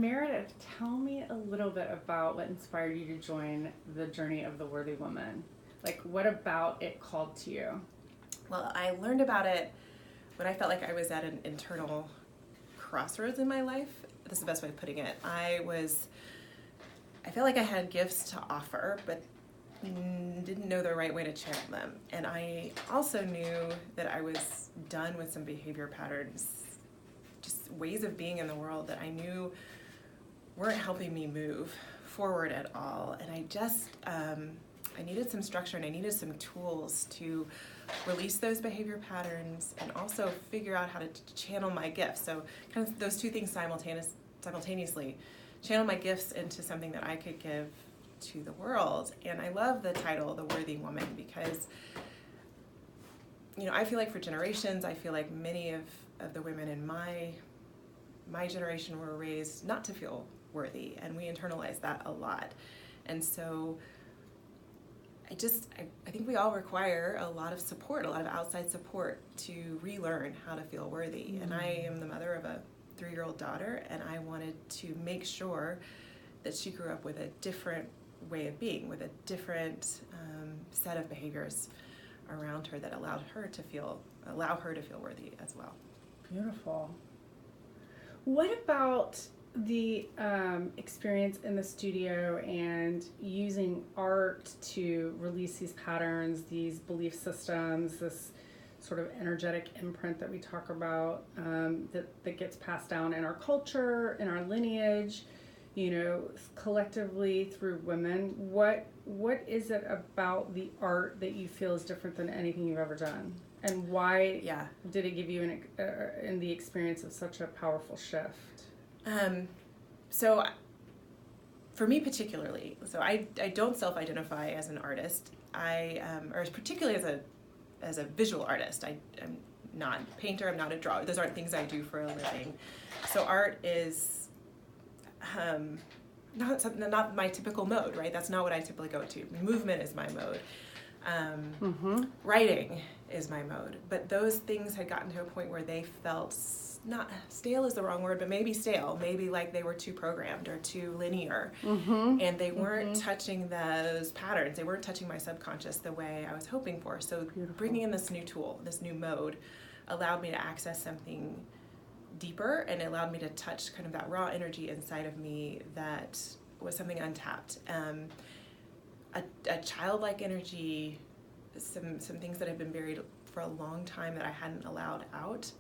Meredith, tell me a little bit about what inspired you to join the journey of the Worthy Woman. Like, what about it called to you? Well, I learned about it when I felt like I was at an internal crossroads in my life. This is the best way of putting it. I felt like I had gifts to offer, but didn't know the right way to channel them. And I also knew that I was done with some behavior patterns, just ways of being in the world that I knew weren't helping me move forward at all. And I just, I needed some structure and I needed some tools to release those behavior patterns and also figure out how to channel my gifts. So kind of those two things simultaneously, channel my gifts into something that I could give to the world. And I love the title, The Worthy Woman, because, you know, I feel like for generations, I feel like many of the women in my generation were raised not to feel worthy, and we internalize that a lot. And so I think we all require a lot of support, a lot of outside support to relearn how to feel worthy. Mm-hmm. And I am the mother of a 3-year-old daughter, and I wanted to make sure that she grew up with a different way of being, with a different set of behaviors around her that allow her to feel worthy as well. Beautiful. What about the experience in the studio and using art to release these patterns, these belief systems, this sort of energetic imprint that we talk about that gets passed down in our culture, in our lineage, you know, collectively through women? What is it about the art that you feel is different than anything you've ever done? And why did it give you in the experience of such a powerful shift? So for me particularly, so I don't self-identify as an artist. Or particularly as a visual artist. I'm not a painter, I'm not a drawer. Those aren't things I do for a living. So art is not my typical mode, right? That's not what I typically go to. Movement is my mode. Writing is my mode. But those things had gotten to a point where they felt not stale is the wrong word, but maybe stale, maybe like they were too programmed or too linear, and they weren't touching those patterns. They weren't touching my subconscious the way I was hoping for. So bringing in this new tool, this new mode, allowed me to access something deeper, and it allowed me to touch kind of that raw energy inside of me that was something untapped. A childlike energy, some things that had been buried for a long time that I hadn't allowed out.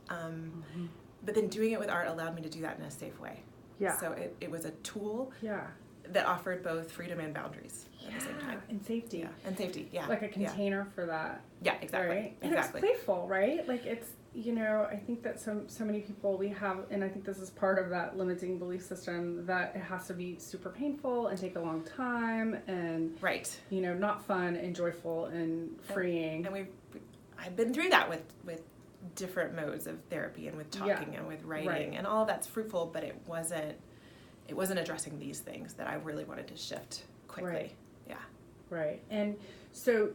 But then doing it with art allowed me to do that in a safe way. Yeah. So it was a tool that offered both freedom and boundaries at the same time. And safety. Yeah. And safety, yeah. Like a container for that. Yeah, exactly. Right? And exactly. it's playful, right? Like it's, you know, I think that so many people we have, and I think this is part of that limiting belief system, that it has to be super painful and take a long time and, you know, not fun and joyful and freeing. And I've been through that with different modes of therapy and with talking and with writing, and all of that's fruitful, but it wasn't addressing these things that I really wanted to shift quickly. Right. And so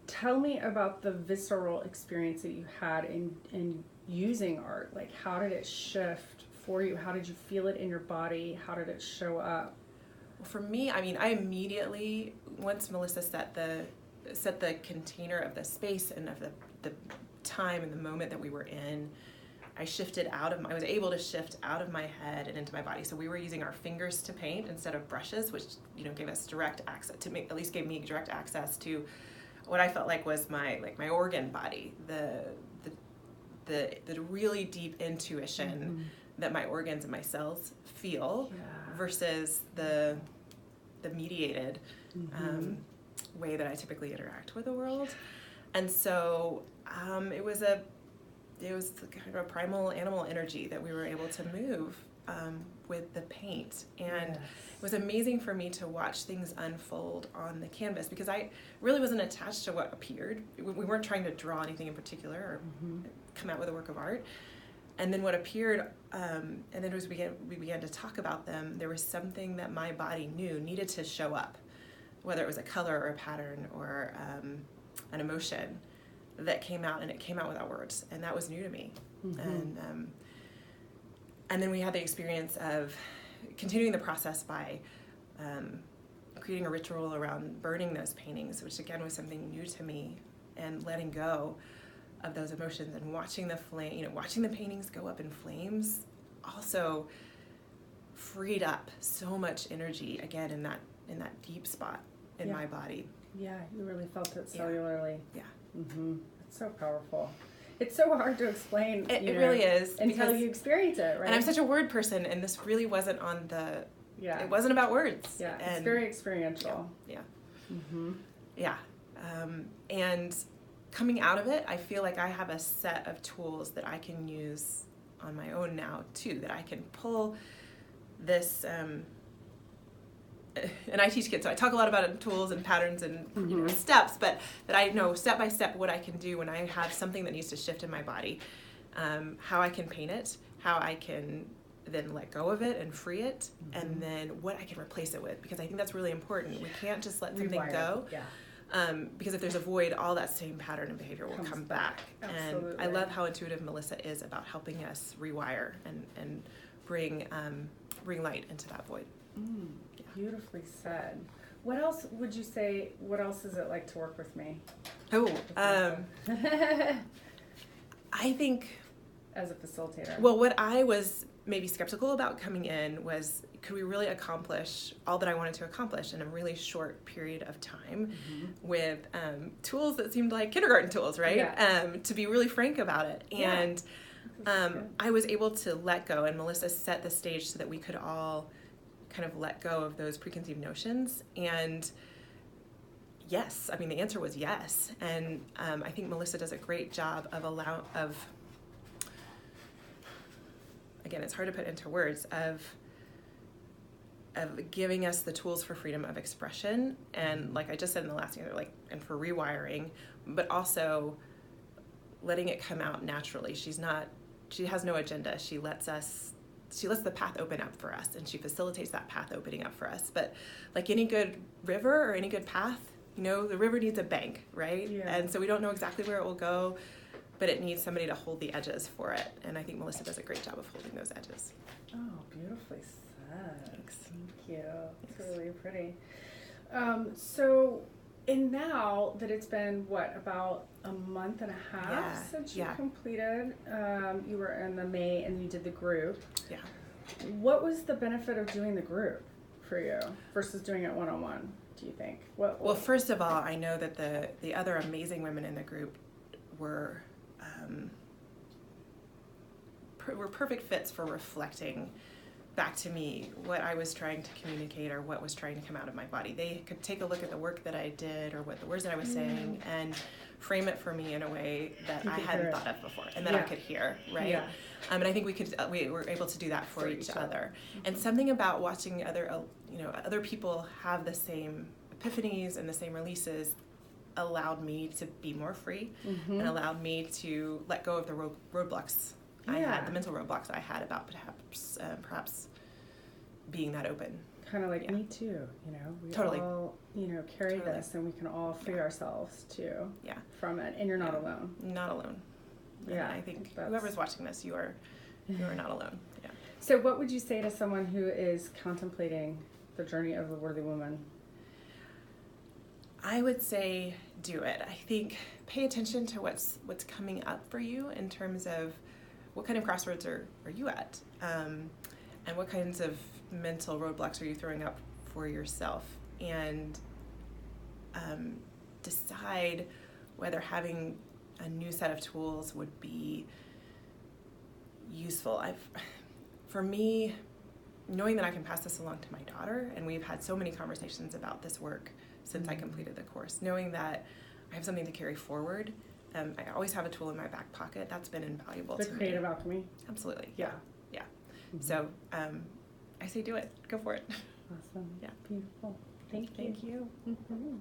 tell me about the visceral experience that you had in using art. Like, how did it shift for you? How did you feel it in your body? How did it show up? Well, for me, I mean, I immediately, once Melissa set the container of the space and of the time and the moment that we were in, I was able to shift out of my head and into my body. So we were using our fingers to paint instead of brushes, which, you know, gave us direct access gave me direct access to what I felt like was my organ body, the really deep intuition that my organs and my cells feel versus the mediated way that I typically interact with the world. And so it was kind of a primal animal energy that we were able to move with the paint. And it was amazing for me to watch things unfold on the canvas, because I really wasn't attached to what appeared. We weren't trying to draw anything in particular or come out with a work of art. And then what appeared, and then as we began to talk about them, there was something that my body knew needed to show up, whether it was a color or a pattern or an emotion that came out, and it came out without words, and that was new to me. And then we had the experience of continuing the process by creating a ritual around burning those paintings, which again was something new to me, and letting go of those emotions and watching the flame, watching the paintings go up in flames, also freed up so much energy again in that deep spot in my body. Yeah, you really felt it cellularly. Yeah. Mm-hmm. It's so powerful. It's so hard to explain. It really is until you experience it, right? And I'm such a word person, and this really wasn't on the. Yeah. It wasn't about words. Yeah. It's very experiential. Yeah. Mm-hmm. Yeah. And coming out of it, I feel like I have a set of tools that I can use on my own now too. That I can pull this. And I teach kids, so I talk a lot about tools and patterns and steps, but that I know step by step what I can do when I have something that needs to shift in my body, how I can paint it, how I can then let go of it and free it, and then what I can replace it with, because I think that's really important. We can't just let something go, because if there's a void, all that same pattern and behavior will come back. Absolutely. And I love how intuitive Melissa is about helping us rewire and bring light into that void. Beautifully said. What else would you say, what else is it like to work with me? I think as a facilitator. Well, what I was maybe skeptical about coming in was, could we really accomplish all that I wanted to accomplish in a really short period of time with tools that seemed like kindergarten tools, right? Yeah. To be really frank about it. And I was able to let go, and Melissa set the stage so that we could all kind of let go of those preconceived notions. And yes, I mean, the answer was yes. And I think Melissa does a great job of again, it's hard to put into words, of giving us the tools for freedom of expression, and like I just said in the last answer, and for rewiring, but also letting it come out naturally. She has no agenda. She lets the path open up for us, and she facilitates that path opening up for us. But like any good river or any good path, the river needs a bank, right? Yeah. And so we don't know exactly where it will go, but it needs somebody to hold the edges for it. And I think Melissa does a great job of holding those edges. Oh, beautifully said. Thanks. Thank you. It's really pretty. So, and now that it's been, about a month and a half since you completed, you were in the May and you did the group. Yeah. What was the benefit of doing the group for you versus doing it one-on-one, do you think? Well, first of all, I know that the other amazing women in the group were perfect fits for reflecting back to me what I was trying to communicate or what was trying to come out of my body. They could take a look at the work that I did or what the words that I was saying and frame it for me in a way that I hadn't thought of before and that I could hear, right? Yeah. And I think we were able to do that for each other. And something about watching other people have the same epiphanies and the same releases allowed me to be more free and allowed me to let go of the roadblocks I had, the mental roadblocks I had about perhaps being that open. Kind of like me too, we all, carry this, and we can all free ourselves too from it, and you're not alone. Not alone. Yeah. And I think whoever's watching this, you are not alone. Yeah. So what would you say to someone who is contemplating the journey of the worthy woman? I would say do it. I think pay attention to what's coming up for you in terms of what kind of crossroads are you at, and what kinds of mental roadblocks are you throwing up for yourself, and decide whether having a new set of tools would be useful. For me, knowing that I can pass this along to my daughter, and we've had so many conversations about this work since I completed the course, knowing that I have something to carry forward. I always have a tool in my back pocket. That's been invaluable to me. The creative alchemy? Absolutely. Yeah. Yeah. So I say do it. Go for it. Awesome. Yeah. Beautiful. Thank you. Thank you.